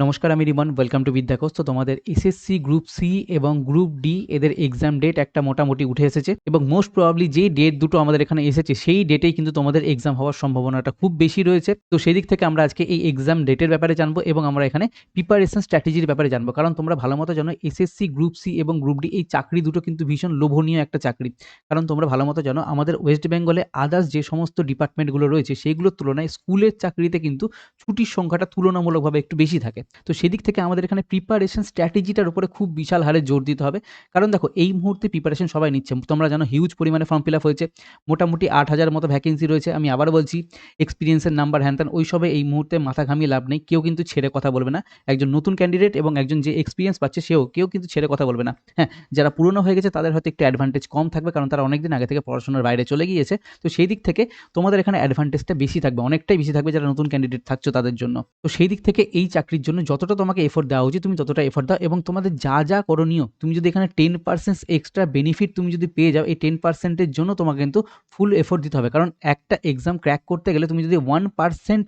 নমস্কার, আমি Rimon. Welcome to বিদ্যা কোচ। তো তোমাদের এসএসসি গ্রুপ সি এবং গ্রুপ ডি এদের এক্সাম ডেট একটা মোটামুটি উঠে এসেছে এবং মোস্ট প্রবাবলি যেই ডেট দুটো আমাদের এখানে এসেছে সেই ডেটেই কিন্তু তোমাদের এক্সাম হওয়ার সম্ভাবনাটা খুব বেশি রয়েছে। তো সেই দিক থেকে আমরা আজকে এই এক্সাম ডেটের ব্যাপারে জানবো এবং আমরা এখানে প্রিপারেশন স্ট্র্যাটেজির ব্যাপারে জানবো। কারণ তোমরা ভালো মতো জানো এসএসসি গ্রুপ সি এবং গ্রুপ ডি এই চাকরি দুটো কিন্তু ভীষণ লোভনীয় একটা চাকরি। কারণ তোমরা ভালো মতো জানো আমাদের ওয়েস্ট বেঙ্গলে আদার্স যে সমস্ত ডিপার্টমেন্টগুলো রয়েছে সেইগুলোর তুলনায় স্কুলের চাকরিতে কিন্তু ছুটির সংখ্যাটা তুলনামূলকভাবে একটু বেশি থাকে। তো সেদিক থেকে আমাদের এখানে প্রিপারেশন স্ট্র্যাটেজিটার উপরে খুব বিশাল হারে জোর দিতে হবে। কারণ দেখো এই মুহূর্তে প্রিপারেশন সবাই নিচ্ছে। তোমরা জানো হিউজ পরিমাণে ফর্ম ফিল আপ হয়েছে। মোটামুটি ৮,০০০ মতো ভ্যাকেন্সি রয়েছে। আমি আবারও বলছি, এক্সপিরিয়েন্সের নাম্বার হ্যান-ত্যান ওইসবে এই মুহূর্তে মাথা ঘামিয়ে লাভ নেই। কেউ কিন্তু ছেড়ে কথা বলবে না। একজন নতুন ক্যান্ডিডেট এবং একজন যে এক্সপিরিয়েন্স পাচ্ছে কেউ কিন্তু ছেড়ে কথা বলবে না। হ্যাঁ, যারা পুরনো হয়ে গেছে তাদের হয়তো একটু অ্যাডভান্টেজ কম থাকবে, কারণ তারা অনেকদিন আগে থেকে পড়াশোনার বাইরে চলে গিয়েছে। তো সেই দিক থেকে তোমাদের এখানে অ্যাডভান্টেজটা বেশি থাকবে, অনেকটাই বেশি থাকবে যারা নতুন ক্যান্ডিডেট থাকছো তাদের জন্য। তো সেই দিক থেকে এই চাকরির জন্য যতটা তোমাকে এফোর্ট দেওয়া উচিত তুমি ততটা এফোর্ট দাও এবং তোমাদের যা করণীয়, তুমি যদি এখানে 10% এক্সট্রা বেনিফিট তুমি যদি পেয়ে যাও, এই 10% এর জন্য তোমাকে কিন্তু ফুল এফোর্ট দিতে হবে। কারণ একটা এক্সাম ক্র্যাক করতে গেলে তুমি যদি 1%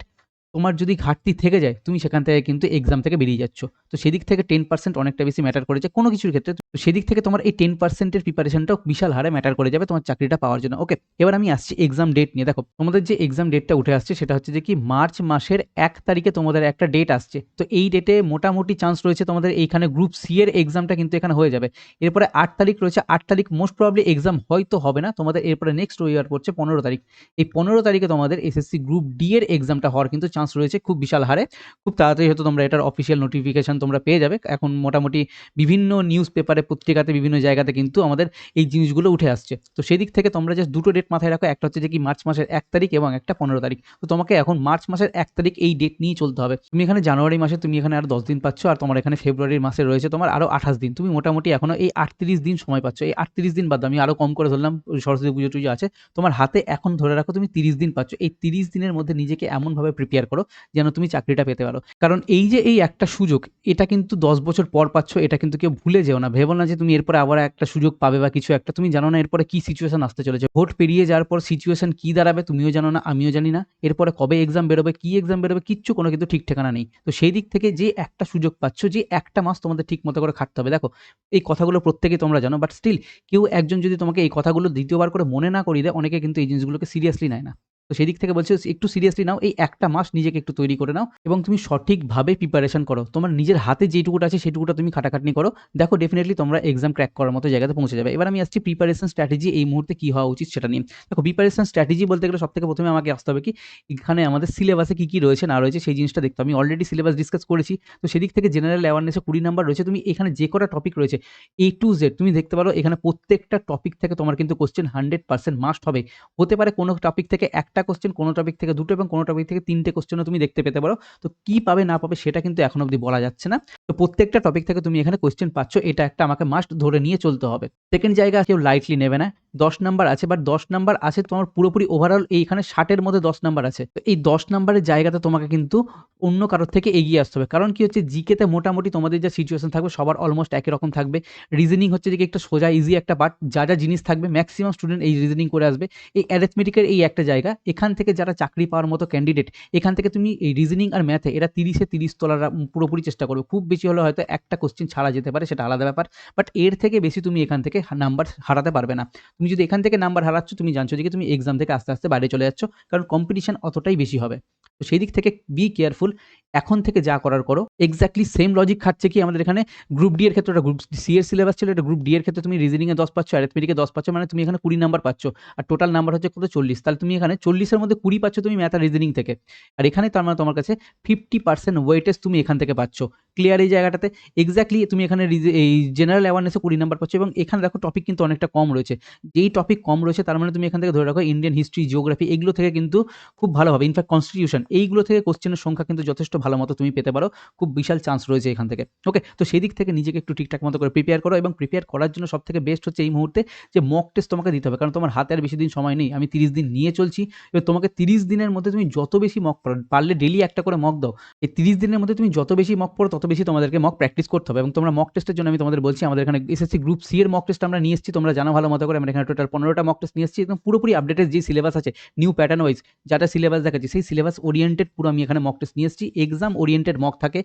তোমার যদি ঘাটতি থেকে যায়, তুমি সেখান থেকে কিন্তু এক্সাম থেকে বেরিয়ে যাচ্ছ। তো সেদিক থেকে 10% অনেকটা বেশি ম্যাটার করেছে কোনো কিছুর ক্ষেত্রে। তো সেদিক থেকে তোমার এই 10% এর প্রিপারেশনটাও বিশাল হারে ম্যাটার করে যাবে তোমার চাকরিটা পাওয়ার জন্য। ওকে, এবার আমি আসছি এক্সাম ডেট নিয়ে। দেখো তোমাদের যে এক্সাম ডেটটা উঠে আসছে সেটা হচ্ছে যে কি মার্চ মাসের 1 তারিখে তোমাদের একটা ডেট আসছে। তো এই ডেটে মোটামুটি চান্স রয়েছে তোমাদের এইখানে গ্রুপ সি এর এক্সামটা কিন্তু এখানে হয়ে যাবে। এরপরে 8 তারিখ রয়েছে। 8 তারিখ মোস্ট প্রবাবলি এক্সাম হয়তো হবে না তোমাদের। এরপরে নেক্সট রবিবার পড়ছে 15 তারিখ। এই 15 তারিখে তোমাদের এসএসসি গ্রুপ ডি এর এক্সামটা হওয়ার কিন্তু চান্স রয়েছে খুব বিশাল হারে। খুব তাড়াতাড়ি হয়তো তোমরা এটার অফিসিয়াল নোটিফিকেশন তোমরা পেয়ে যাবে। এখন মোটামুটি বিভিন্ন নিউজ পেপারে, পত্রিকাতে, বিভিন্ন জায়গাতে কিন্তু আমাদের এই জিনিসগুলো উঠে আসছে। তো সেদিক থেকে তোমরা জাস্ট দুটো ডেট মাথায় রাখো, একটা হচ্ছে যে কি মার্চ মাসের 1 তারিখ এবং একটা 15 তারিখ। তো তোমাকে এখন মার্চ মাসের 1 তারিখ এই ডেট নিয়ে চলতে হবে। তুমি এখানে জানুয়ারি মাসে তুমি এখানে আরো 10 দিন পাচ্ছ, আর তোমার এখানে ফেব্রুয়ারির মাসে রয়েছে তোমার আরো 28 দিন। তুমি মোটামুটি এখনো এই 38 দিন সময় পাচ্ছ। এই 38 দিন বাদ দাও, আমি আরো কম করে ধরলাম, সরস্বতী পুজো টুজো আছে। তোমার হাতে এখন ধরে রাখো তুমি 30 দিন পাচ্ছ। এই 30 দিনের মধ্যে নিজেকে এমনভাবে প্রিপেয়ার করো যেন তুমি চাকরিটা পেতে পারো। কারণ এই যে এই একটা সুযোগ, এটা কিন্তু 10 বছর পর পাচ্ছ, এটা কিন্তু কেউ ভুলে যেও না। ভেবো না যে তুমি এরপরে আবার একটা সুযোগ পাবে বা কিছু একটা। তুমি জানো না এরপরে কি সিচুয়েশন আসতে চলেছে। ভোট পেরিয়ে যাওয়ার পর সিচুয়েশন কি দাঁড়াবে তুমিও জানো না, আমিও জানি না। এরপরে কবে এক্সাম বেরোবে, কি এক্সাম বেরোবে, কিচ্ছু কোনো কিন্তু ঠিক ঠিকানা নেই। তো সেই দিক থেকে যে একটা সুযোগ পাচ্ছ, যে একটা মাস তোমাদের ঠিক মতো করে খাটতে হবে। দেখো এই কথাগুলো প্রত্যেকেই তোমরা জানো, বাট স্টিল কেউ একজন যদি তোমাকে এই কথাগুলো দ্বিতীয়বার করে মনে না করিয়ে দেয়, অনেকে কিন্তু এই জিনিসগুলোকে সিরিয়াসলি নেয় না। তো সেই দিক থেকে বলছি একটু সিরিয়াসলি নাও। এই একটা মাস নিজেকে একটু তৈরি করে নাও এবং তুমি সঠিকভাবে প্রিপারেশন করো। তোমার নিজের হাতে যেটুকুটা আছে সেটুকুটা তুমি খাটাখাটনি করো। দেখো ডেফিনেটলি তোমরা এক্সাম ক্র্যাক করার মতো জায়গাতে পৌঁছে যাবে। এবার আমি আসছি প্রিপারেশন স্ট্র্যাটেজি এই মুহূর্তে কি হওয়া উচিত সেটা নিয়ে। দেখো প্রিপারেশন স্ট্র্যাটেজি বলতে গেলে সবথেকে প্রথমে আমাকে আসতে হবে কি এখানে আমাদের সিলেবাসে কি রয়েছে না রয়েছে সেই জিনিসটা দেখতে হবে। আমি অলরেডি সিলেবাস ডিসকাস করেছি। তো সেদিক থেকে জেনারেল অ্যাওয়ারনেসে 20 নাম্বার রয়েছে। তুমি এখানে যে কটা টপিক রয়েছে A to Z তুমি দেখতে পারো, এখানে প্রত্যেকটা টপিক থেকে তোমার কিন্তু কোশ্চেন 100% মাস্ট হবে। হতে পারে কোনো টপিক থেকে একটা কোশ্চেন, কোনো টপিক থেকে দুটো এবং কোনো টপিক থেকে 3টে কোশ্চেনও তুমি দেখতে পেতে পারো। তো কি পাবে না পাবে সেটা কিন্তু এখনো অবধি বলা যাচ্ছে না। তো প্রত্যেকটা টপিক থেকে তুমি এখানে কোশ্চেন পাচ্ছ, এটা একটা আমাকে মাস্ট ধরে নিয়ে চলতে হবে। সেকেন্ড জায়গা কেউ লাইটলি নেবে না। 10 নাম্বার আছে, বাট 10 নাম্বার আছে তোমার পুরোপুরি ওভারঅল এইখানে 60 এর মধ্যে 10 নাম্বার আছে। তো এই 10 নাম্বারের জায়গাতে তোমাকে কিন্তু অন্য কারোর থেকে এগিয়ে আসতে হবে। কারণ কি হচ্ছে জিকেতে মোটামুটি তোমাদের যা সিচুয়েশন থাকবে সবার অলমোস্ট একই রকম থাকবে। রিজনিং হচ্ছে যে কি একটা সোজা ইজি একটা পার্ট, যা জিনিস থাকবে ম্যাক্সিমাম স্টুডেন্ট এই রিজনিং করে আসবে। এই অ্যারিথমেটিকের এই একটা জায়গা, এখান থেকে যারা চাকরি পাওয়ার মতো ক্যান্ডিডেট, এখান থেকে তুমি এই রিজনিং আর ম্যাথে এরা 30-এ 30 তোলার পুরোপুরি চেষ্টা করবে। খুব বেশি হলে হয়তো একটা কোশ্চেন ছাড়া যেতে পারে, সেটা আলাদা ব্যাপার। বাট এর থেকে বেশি তুমি এখান থেকে নাম্বার হারাতে পারবে না। তুমি যদি এখান থেকে নাম্বার হারাচ্ছ, তুমি জানছো যে কি তুমি এক্সাম থেকে আস্তে আস্তে বাইরে চলে যাচ্ছ, কারণ কম্পিটিশন অতটাই বেশি হবে। তো সেই দিক থেকে বি কেয়ারফুল। এখন থেকে যা করার করো। এক্স্যাক্টলি সেম লজিক খাটছে কি আমাদের এখানে গ্রুপ ডি এর ক্ষেত্রে। ওটা গ্রুপ সি এর সিলেবাস ছিল, এটা গ্রুপ ডি এর ক্ষেত্রে তুমি রিজনিং এ 10 পাচ্ছ, অ্যারিথমেটিকে 10 পাচ্ছ, মানে তুমি এখানে 20 নাম্বার পাচ্ছ। আর টোটাল নাম্বার হচ্ছে কত 40। তাহলে তুমি এখানে 40 এর মধ্যে 20 পাচ্ছ তুমি ম্যাথ আর রিজনিং থেকে। আর এখানে তার মানে তোমার কাছে 50% ওয়েটেজ তুমি এখান থেকে পাচ্ছ। ক্লিয়ার এই জায়গাটাতে? এক্স্যাক্টলি তুমি এখানে এই জেনারেল অ্যাওয়ারনেসে 20 নাম্বার পাচ্ছ এবং এখানে দেখো টপিক কিন্তু অনেকটা কম রয়েছে। যেই টপিক কম রয়েছে তার মানে তুমি এখান থেকে ধরে রাখো ইন্ডিয়ান হিস্ট্রি, জিওগ্রাফি এগুলো থেকে কিন্তু খুব ভালোভাবে, ইনফ্যাক্ট কনস্টিটিউশন এইগুলো থেকে কোশ্চেনের সংখ্যা কিন্তু যথেষ্ট ভালো মতো তুমি পেতে পারো। খুব বিশাল চান্স রয়েছে এখান থেকে। ওকে, তো সেই দিক থেকে নিজেকে একটু ঠিকঠাক মতো করে প্রিপেয়ার করো এবং প্রিপেয়ার করার জন্য সবথেকে বেস্ট হচ্ছে এই মুহূর্তে যে মক টেস্ট তোমাকে দিতে হবে। কারণ তোমার হাতে আর বেশি দিন সময় নেই। আমি 30 দিন নিয়ে চলছি। এবার তোমাকে 30 দিনের মধ্যে তুমি যত বেশি মক পারলে ডেইলি একটা করে মক দাও। এই 30 দিনের মধ্যে তুমি যত বেশি মক পড়ো তত বেশি তোমাদেরকে মক প্র্যাকটিস করতে হবে। এবং তোমরা মক টেস্টের জন্য আমি তোমাদের বলছি, আমাদের এখানে এসএসসি গ্রুপ সি এর মক টেস্ট আমরা নিয়ে এসেছি, তোমরা জানো ভালো মতো করে। আমরা এখানে টোটাল 15টা মক টেস্ট নিয়ে এসেছি, একদম পুরোপুরি আপডেটেড যে সিলেবাস আছে নিউ প্যাটার্ন ওয়াইজ যাটা সিলেবাস দেখাচ্ছি সেই সিলেবাস ওরিয়েন্টেড পুরো আমি এখানে মক টেস্ট নিয়ে এসেছি। এক্সাম ওরিয়েন্টেড মক থাকে।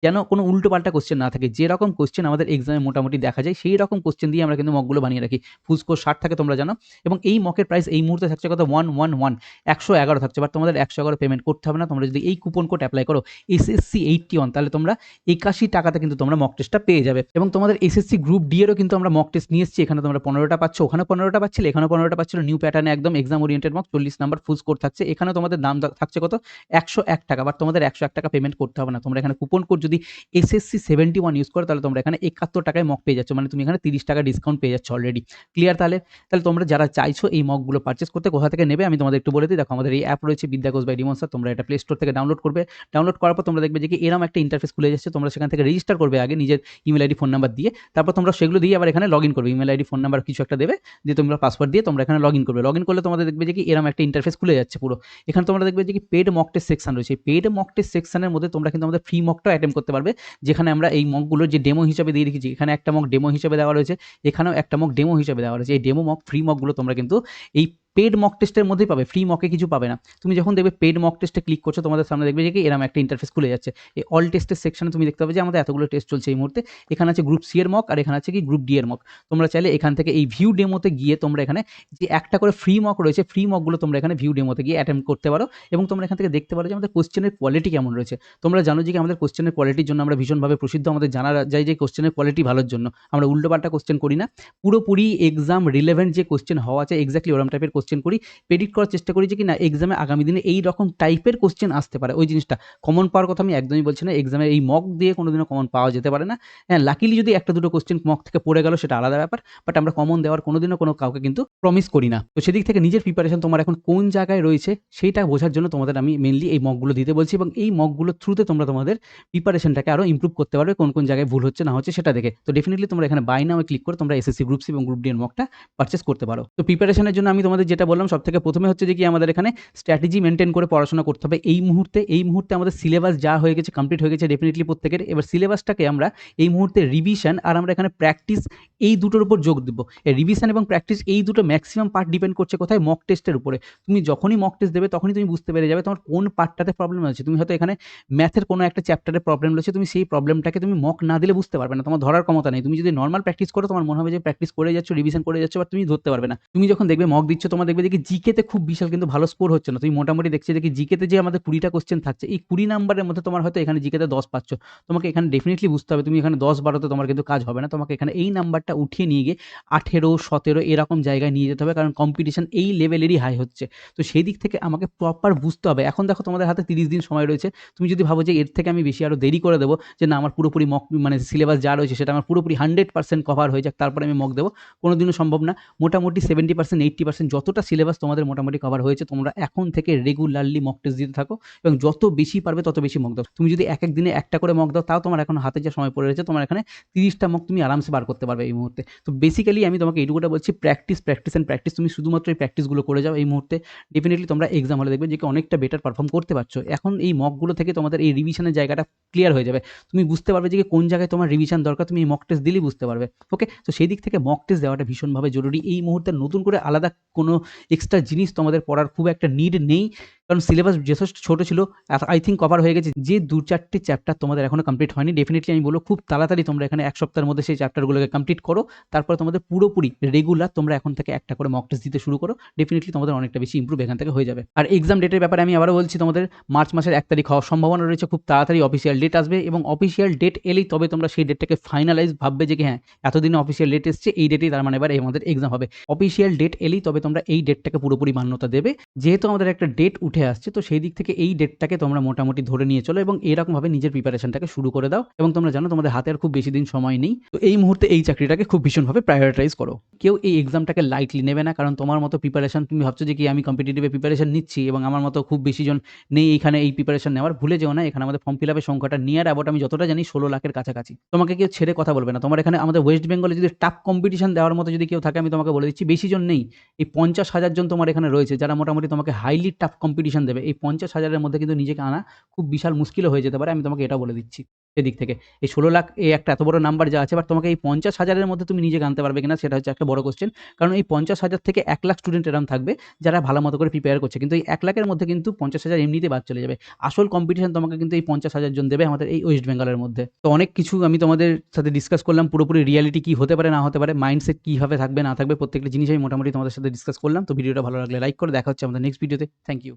যেন কোনো উল্টোপাল্টা কোশ্চেন না থাকে। যেরকম কোশ্চেন আমাদের এক্সামে মোটামুটি দেখা যায় সেই রকম কোশ্চেন দিয়ে আমরা কিন্তু মকগুলো বানিয়ে রাখি। ফুল স্কোর 60 থাকে তোমরা জানো এবং এই মকের প্রাইস এই মুহূর্তে থাকছে কত 111 111 থাকছে। বাট তোমাদের 111 পেমেন্ট করতে হবে না। তোমরা যদি এই কুপন কোড এপ্লাই করো SSC 81 তাহলে তোমরা 81 টাকাতে কিন্তু তোমরা মক টেস্টটা পেয়ে যাবে এবং তোমাদের SSC গ্রুপ ডি এরও কিন্তু আমরা মক টেস্ট নিয়ে এসেছি। এখানে তোমরা 15টা পাচ্ছ, ওখানে 15টা পাচ্ছিলে, এখানেও 15টা পাচ্ছিল। নিউ প্যাটার্নে একদম exam oriented mock 40 number full score থাকছে। এখানেও তোমাদের দাম থাকছে কত 101 টাকা। বাট তোমাদের 101 টাকা পেমেন্ট করতে হবে না। তোমরা এখানে কুপন কোড যদি SSC 71 ইউজ করো তাহলে তোমরা এখানে 71 টাকায় মক পেয়ে যাচ্ছ। মানে তুমি এখানে 30 টাকা ডিসকাউন্ট পেয়ে যাচ্ছ অলরেডি। ক্লিয়ার? তাহলে তোমরা যারা চাইছো এই মকগুলো পারচেস করতে কোথা থেকে নেবে আমি তোমাদের একটু বলে দিই। দেখো আমাদের এই অ্যাপ রয়েছে বিদ্যাকোষ বাই রিমন স্যার। তোমরা এটা প্লে স্টোর থেকে ডাউনলোড করবে। ডাউনলোড করার পর তোমরা দেখবে যে কি এরকম একটা ইন্টারফেস খুলে যাচ্ছে। তোমরা সেখান থেকে রেজিস্টার করবে আগে নিজের ইমেল আইডি ফোন নাম্বার দিয়ে। তারপর তোমরা সেগুলো দিয়ে আবার এখানে লগইন করবে। ইমেল আইডি ফোন নাম্বার কিছু একটা দেবে, দিয়ে তোমরা পাসওয়ার্ড দিয়ে তোমরা এখানে লগইন করবে। লগইন করলে তোমাদের দেখবে যে কি এরকম একটা ইন্টারফেস খুলে যাচ্ছে পুরো। এখানে তোমরা দেখবে যে কি পেড মক টেস্ট সেকশন রয়েছে। পেড মক টেস্ট সেকশনের মধ্যে তোমরা কিন্তু আমাদের ফ্রি মকটাও অ্যাটেম্প করতে পারবে, যেখানে আমরা এই মকগুলোর যে ডেমো হিসাবে দিয়ে রেখেছি। এখানে একটা মক ডেমো হিসাবে দেওয়া রয়েছে, এখানেও একটা মক ডেমো হিসাবে দেওয়া রয়েছে। এই ডেমো মক ফ্রি মকগুলো তোমরা কিন্তু এই পেড মক টেস্টের মধ্যেই পাবে, ফ্রি মকে কিছু পাবে না। তুমি যখন দেখবে পেড মক টেস্টে ক্লিক করছো তোমাদের সামনে দেখবে যে কি এরকম একটা ইন্টারফেস খুলে যাচ্ছে। এই অল টেস্টের সেকশনে তুমি দেখতে পাবে যে আমাদের এতগুলো টেস্ট চলছে এই মুহূর্তে। এখানে আছে গ্রুপ সি এর মক আর এখানে আছে কি গ্রুপ ডি এর মক। তোমরা চাইলে এখান থেকে এই ভিউ ডেমোতে গিয়ে তোমরা এখানে যে একটা করে ফ্রি মক রয়েছে ফ্রি মকগুলো তোমরা এখানে ভিউ ডেমোতে গিয়ে অ্যাটেম্প করতে পারো এবং তোমরা এখান থেকে দেখতে পারো যে আমাদের কোশ্চেনের কোয়ালিটি কেমন রয়েছে। তোমরা জানো যে কি আমাদের কোশ্চেনের কোয়ালিটির জন্য আমরা ভীষণভাবে প্রসিদ্ধ। আমাদের জানা যায় যে কোশ্চেনের কোয়ালিটি ভালোর জন্য আমরা উল্টোপাল্টা কোশ্চেন করি না, পুরোপুরি এক্সাম রিলেভেন্ট যে কোশ্চেন হওয়া আছে এক্স্যাক্টলি ওরকম টাইপের কোশ্চেন করি। প্রেডিক্ট করার চেষ্টা করি যে কি না এক্সামে আগামী দিনে এই রকম টাইপের কোশ্চেন আসতে পারে। ওই জিনিসটা কমন পাওয়ার কথা আমি একদমই বলছি না। এক্সামে এই মক দিয়ে কোনোদিনও কমন পাওয়া যেতে পারে না। হ্যাঁ, লাকিলি যদি একটা দুটো কোশ্চেন মক থেকে পড়ে গেল সেটা আলাদা ব্যাপার। বাট আমরা কমন দেওয়ার কোনোদিনও কোনো কাউকে কিন্তু প্রমিস করি না। তো সেদিক থেকে নিজের প্রিপারেশন তোমার এখন কোন জায়গায় রয়েছে সেইটা বোঝার জন্য তোমাদের আমি মেনলি এই মকগুলো দিতে বলছি এবং এই মকগুলোর থ্রুতে তোমরা তোমাদের প্রিপারেশনটাকে আরও ইমপ্রুভ করতে পারবে কোন কোন জায়গায় ভুল হচ্ছে না হচ্ছে সেটা দেখে। তো ডেফিনেটলি তোমরা এখানে বাই নাও ক্লিক করে তোমরা SSC গ্রুপ সি এবং গ্রুপ ডি এর মকটা পারচেস করতে পারো। তো প্রিপারেশনের জন্য আমি তোমাদের যেটা বললাম সবথেকে প্রথমে হচ্ছে যে কি আমাদের এখানে স্ট্র্যাটেজি মেনটেন করে পড়াশোনা করতে হবে। এই মুহূর্তে আমাদের সিলেবাস যা হয়ে গেছে কমপ্লিট হয়ে গেছে ডেফিনেটলি প্রত্যেকের। এবার সিলেবাসটাকে আমরা এই মুহূর্তে রিভিশন আর আমরা এখানে প্র্যাকটিস এই দুটোর উপর যোগ দেব। এই রিভিশন এবং প্র্যাকটিস এই দুটো ম্যাক্সিমাম পার্ট ডিপেন্ড করছে কোথায় মক টেস্টের উপরে। তুমি যখনই মক টেস্ট দেবে তখনই তুমি বুঝতে পেরে যাবে তোমার কোন পার্টটাতে প্রবলেম আছে। তুমি হয়তো এখানে ম্যাথের কোনো একটা চ্যাপ্টারে প্রবলেম রয়েছে, তুমি সেই প্রবলেমটাকে তুমি মক না দিলে বুঝতে পারবে না, তোমার ধরার ক্ষমতা নেই। তুমি যদি নর্মাল প্র্যাকটিস করো তোমার মনে হবে যে প্র্যাকটিস করে যাচ্ছ রিভিশন করে যাচ্ছ, বাট তুমি ধরতে পারবে না। তুমি যখন দেখবে মক দিচ্ছ তোমার দেখবে যে জিকেতে খুব বিশাল কিন্তু ভালো স্কোর হচ্ছে না। তুমি মোটামুটি দেখছি যে জিকেতে যে আমাদের 20টা কোশ্চেন থাকছে এই 20 নাম্বারের মধ্যে তোমার হয়তো এখানে জিকেতে 10 পাচ্ছ। তোমাকে এখানে ডেফিনেটলি বুঝতে হবে তুমি এখানে 10-12তে তোমার কিন্তু কাজ হবে না। তোমাকে এখানে এই নাম্বারটা উঠিয়ে নিয়ে গিয়ে 18-17 এরকম জায়গায় নিয়ে যেতে হবে, কারণ কম্পিটিশন এই লেভেলেরই হাই হচ্ছে। তো সেই দিক থেকে আমাকে প্রপার বুঝতে হবে। এখন দেখো তোমাদের হাতে 30 দিন সময় রয়েছে। তুমি যদি ভাবো যে এর থেকে আমি বেশি আরও দেরি করে দেবো, যে না আমার পুরোপুরি মক মানে সিলেবাস যা রয়েছে সেটা আমার পুরোপুরি 100% কভার হয়ে যাক তারপরে আমি মক দেবো, কোনোদিনও সম্ভব না। মোটামুটি 70% 80% যতটা সিলেবাস তোমাদের মোটামুটি কভার হয়েছে তোমরা এখন থেকে রেগুলারলি মক টেস্ট দিতে থাকো এবং যত বেশি পারবে তত বেশি মক দাও। তুমি যদি এক এক দিনে একটা করে মক দাও তাও তোমার এখন হাতে যে সময় পড়ে রয়েছে তোমার এখানে 30টা মক তুমি আরামসে বার করতে পারবে এই মুহূর্তে। তো বেসিক্যালি আমি তোমাকে এইটুকুটা বলছি, প্র্যাকটিস অ্যান্ড প্র্যাকটিস। তুমি শুধুমাত্র এই প্র্যাকটিসগুলো করে যাও এই মুহূর্তে, ডেফিনেটলি তোমরা এক্সাম হলে দেখবে যে অনেকটা বেটার পারফর্ম করতে পারছো। এখন এই মকগুলো থেকে তোমাদের এই রিভিশনের জায়গাটা ক্লিয়ার হয়ে যাবে। তুমি বুঝতে পারবে যে কোন জায়গায় তোমার রিভিশন দরকার, তুমি এই মক টেস্ট দিলেই বুঝতে পারবে। ওকে, তো সেই দিক থেকে মক টেস্ট দেওয়াটা ভীষণভাবে জরুরি। এই মুহূর্তে নতুন করে আলাদা কোনো এক্সট্রা জিনিস তোমাদের পড়ার খুব একটা নিড নেই, কারণ সিলেবাস যথেষ্ট ছোট ছিল। আই থিঙ্ক কভার হয়ে গেছে। যে 2-4টে চ্যাপ্টার তোমাদের এখনো কমপ্লিট হয়নি, ডেফিনেটলি আমি বলবো খুব তাড়াতাড়ি তোমরা এখানে এক সপ্তাহের মধ্যে সেই চ্যাপ্টারগুলোকে কমপ্লিট করো। তারপরে তোমাদের পুরোপুরি রেগুলার তোমরা এখন থেকে একটা করে মক টেস্ট দিতে শুরু করো। ডেফিনেটলি তোমাদের অনেকটা বেশি ইমপ্রুভ এখান থেকে হয়ে যাবে। আর এক্সাম ডেটের ব্যাপারে আমি আবারও বলছি, তোমাদের মার্চ মাসের 1 তারিখ হওয়ার সম্ভাবনা রয়েছে। খুব তাড়াতাড়ি অফিসিয়াল ডেট আসবে এবং অফিসিয়াল ডেট এলেই তবে তোমরা সেই ডেটটাকে ফাইনালাইজ ভাববে যে কি হ্যাঁ এতদিনে অফিসিয়াল ডেট এসছে, এই ডেটেই তার মানে এবার আমাদের এক্সাম হবে। অফিসিয়াল ডেট এলেই তবে তোমরা এই ডেটটাকে পুরোপুরি মান্যতা দেবে। যেহেতু আমাদের একটা ডেট উঠে আসছে তো সেই দিক থেকে এই ডেটটাকে তোমরা মোটামুটি ধরে নিয়ে চলো এবং এরকমভাবে নিজের প্রিপারেশনটাকে শুরু করে দাও। এবং তোমরা জানো তোমাদের হাতে আর খুব বেশি দিন সময় নেই, তো এই মুহূর্তে এই চাকরিটাকে খুব ভীষণভাবে প্রায়োরিটাইজ করো। কেউ এই এক্সামটাকে লাইটলি নেবে না, কারণ তোমার মতো প্রিপারেশন তুমি ভাবছো যে কি আমি কম্পিটিটিভে প্রিপারেশন নিচ্ছি এবং আমার মতো খুব বেশি জন নেই এইখানে এই প্রিপারেশন নেওয়ার। ভুলে যেও না, এখানে আমাদের ফর্ম ফিল আপের সংখ্যাটা নিয়ার অ্যাবাউট আমি যতটা জানি 16 লাখের কাছাকাছি। তোমাকে কেউ ছেড়ে কথা বলবে না। তোমার এখানে আমাদের ওয়েস্ট বেঙ্গলে যদি টাফ কম্পিটিশন দেওয়ার মতো যদি কেউ থাকে আমি তোমাকে বলে দিচ্ছি বেশি জন নেই। এই 50,000 জন তোমার এখানে রয়েছে যারা মোটামুটি তোমাকে হাইলি টাফ কম্পিটিশন দেবে। এই 50,000-এর মধ্যে কিন্তু নিজেকে আনা খুব বিশাল মুশকিলও হয়ে যেতে পারে, আমি তোমাকে এটা বলে দিচ্ছি। সেদিক থেকে। এই ১৬,০০,০০০ একটা এত বড় নাম্বার যা আছে, বাট তোমাকে এই ৫০,০০০ এর মধ্যে তুমি নিজেকে আনতে পারবে কিনা সেটা হচ্ছে একটা বড় কোয়েশ্চেন। কারণ এই ৫০,০০০ থেকে ১,০০,০০০ স্টুডেন্ট এরকম থাকবে যারা ভালো মতো করে প্রিপেয়ার করছে। কিন্তু এই ১,০০,০০০ এর মধ্যে কিন্তু ৫০,০০০ এমনিতেই বাদ চলে যাবে। আসল কম্পিটিশন তোমাকে কিন্তু এই ৫০,০০০ জন দেবে আমাদের এই ওয়েস্ট বেঙ্গলের মধ্যে। তো অনেক কিছু আমি তোমাদের সাথে ডিসকাস করলাম। পুরোপুরি রিয়ালিটি কি হতে পারে না হতে পারে, মাইন্ডসেট কিভাবে থাকবে না থাকবে প্রত্যেকটা জিনিস আমি মোটামুটি তোমাদের সাথে ডিসকাস করলাম। তো ভিডিওটা ভালো লাগলে লাইক করো। দেখা হচ্ছে আমাদের নেক্সট ভিডিওতে। Thank you.